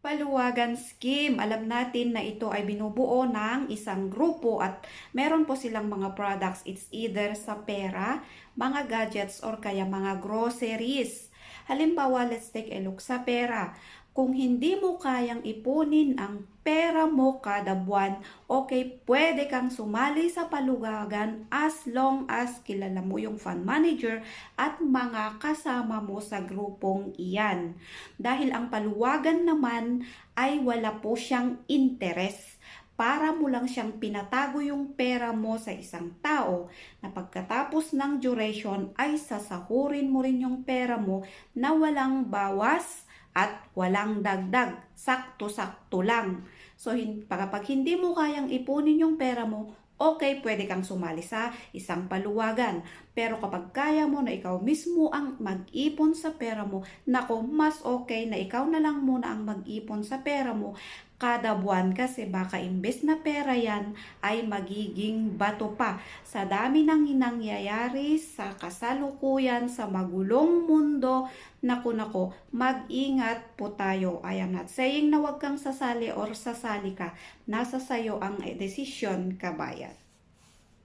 Paluwagan scheme. Alam natin na ito ay binubuo ng isang grupo at meron po silang mga products. It's either sa pera, mga gadgets, or kaya mga groceries. Halimbawa, let's take a look sa pera. Kung hindi mo kayang ipunin ang pera mo kada buwan, okay, pwede kang sumali sa paluwagan as long as kilala mo yung fund manager at mga kasama mo sa grupong iyan. Dahil ang paluwagan naman ay wala po siyang interes. Para mo lang siyang pinatago yung pera mo sa isang tao na pagkatapos ng duration ay sasahurin mo rin yung pera mo na walang bawas at walang dagdag. Sakto-sakto lang. So, kapag hindi mo kayang ipunin yung pera mo, okay, pwede kang sumali sa isang paluwagan. Pero kapag kaya mo na ikaw mismo ang mag-ipon sa pera mo, nako, mas okay na ikaw na lang muna ang mag-ipon sa pera mo kada buwan kasi baka imbes na pera yan ay magiging bato pa. Sa dami ng nangyayari sa kasalukuyan sa magulong mundo, naku, mag-ingat po tayo. I am not saying na wag kang sasali or sasali ka. Nasa sayo ang desisyon, kabayan.